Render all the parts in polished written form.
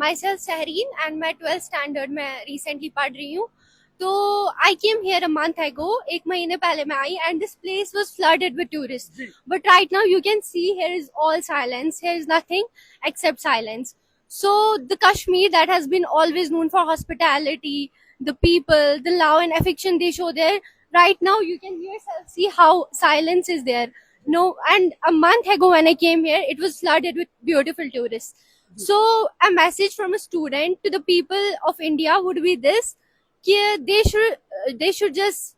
myself Sahreen and मैं 12th standard में recently पढ़ रही हूँ. तो I came here a month ago, एक महीने पहले मैं आई, and this place was flooded with tourists. But right now you can see here is all silence. Here is nothing except silence. So the Kashmir that has been always known for hospitality, the people, the love and affection they show there. Right now you can yourself see how silence is there. No, and a month ago when I came here, it was flooded with beautiful tourists. So a message from a student to the people of India would be this: they should just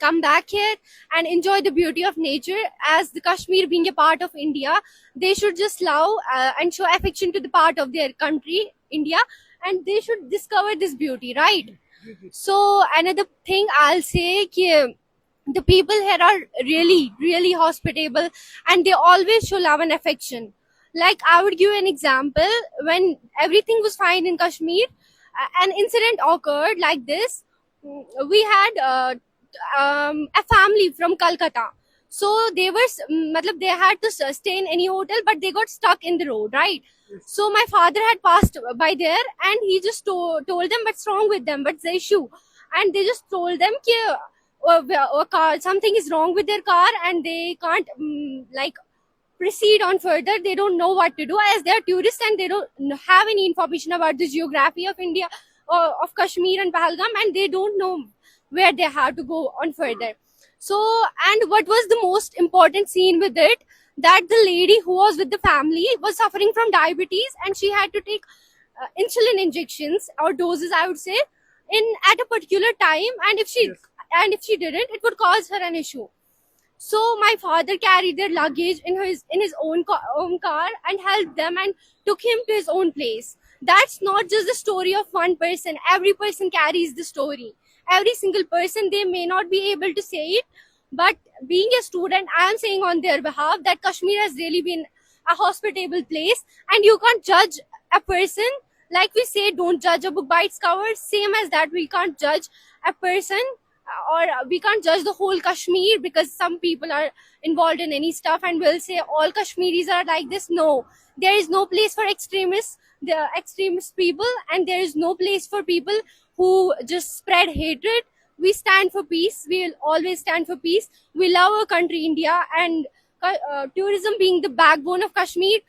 come back here and enjoy the beauty of nature. As the Kashmir being a part of India, they should just love and show affection to the part of their country, India, and they should discover this beauty, right? So another thing I'll say, the people here are really, really hospitable, and they always show love and affection. Like, I would give an example. When everything was fine in Kashmir, an incident occurred like this. We had a family from Calcutta. So they were, matlab, they had to stay in any hotel, but they got stuck in the road, right? So my father had passed by there, and he just told them what's wrong with them, what's the issue, and they just told them ki, car, something is wrong with their car, and they can't like proceed on further. They don't know what to do as they're tourists, and they don't have any information about the geography of India or of Kashmir and Pahalgam, and they don't know where they have to go on further. So, and what was the most important scene with it, that the lady who was with the family was suffering from diabetes, and she had to take insulin injections or doses, I would say, in at a particular time, and if she didn't, it would cause her an issue. So my father carried their luggage in his own car and helped them and took him to his own place. That's not just the story of one person. Every person carries the story. Every single person, they may not be able to say it, but being a student, I am saying on their behalf that Kashmir has really been a hospitable place, and you can't judge a person. Like we say, don't judge a book by its cover. Same as that, we can't judge a person, or we can't judge the whole Kashmir because some people are involved in any stuff and will say all Kashmiris are like this. No, there is no place for extremists, the extremist people, and there is no place for people who just spread hatred. We stand for peace. We will always stand for peace. We love our country, India, and tourism being the backbone of Kashmir.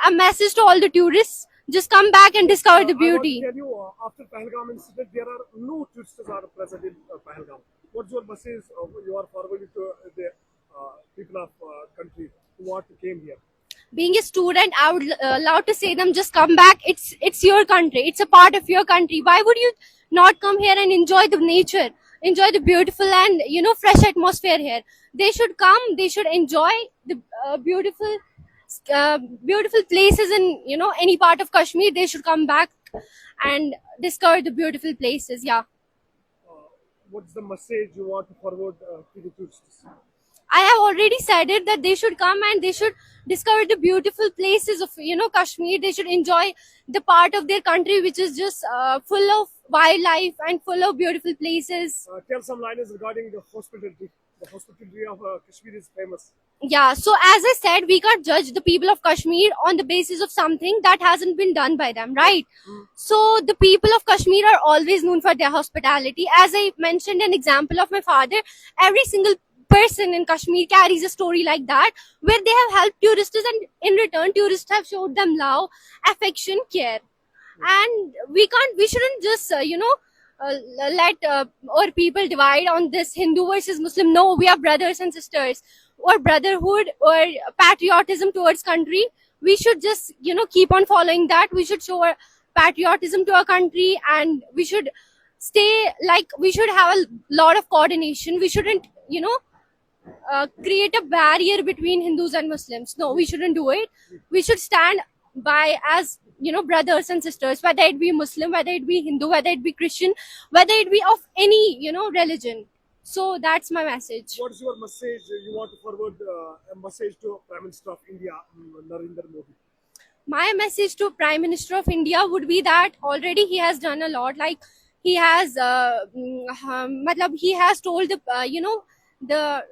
A message to all the tourists: just come back and discover the I want beauty. to tell you, after Pahalgam incident, there are no tourists are present in Pahalgam. What's your message you are forwarding to the people of country who want to came here? Being a student, I would love to say them, just come back. It's your country. It's a part of your country. Why would you not come here and enjoy the nature, enjoy the beautiful and fresh atmosphere here? They should come. They should enjoy the beautiful places in any part of Kashmir. They should come back and discover the beautiful places. Yeah. What's the message you want to forward to the tourists? I have already said it, that they should come and they should discover the beautiful places of Kashmir. They should enjoy the part of their country which is just full of wildlife and full of beautiful places. Tell some lines regarding the hospitality. The hospitality of Kashmir is famous. Yeah, so as I said, we can't judge the people of Kashmir on the basis of something that hasn't been done by them, right? So the people of Kashmir are always known for their hospitality. As I mentioned an example of my father, every single person in Kashmir carries a story like that, where they have helped tourists, and in return tourists have showed them love, affection, care. And we shouldn't just let our people divide on this Hindu versus Muslim. No, we are brothers and sisters. Or brotherhood or patriotism towards country, we should just keep on following that. We should show our patriotism to our country, and we should stay, like, we should have a lot of coordination. We shouldn't create a barrier between Hindus and Muslims. No, we shouldn't do it. We should stand by as brothers and sisters, whether it be Muslim, whether it be Hindu, whether it be Christian, whether it be of any religion. So that's my message. What is your message you want to forward? A message to Prime Minister of India, Narendra Modi. My message to Prime Minister of India would be that already he has done a lot. Like, he has matlab, he has told the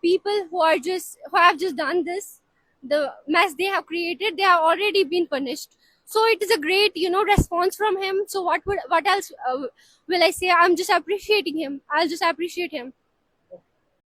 people who have just done this, the mess they have created, they have already been punished. So it is a great, response from him. So what else will I say? I'm just appreciating him. I'll just appreciate him.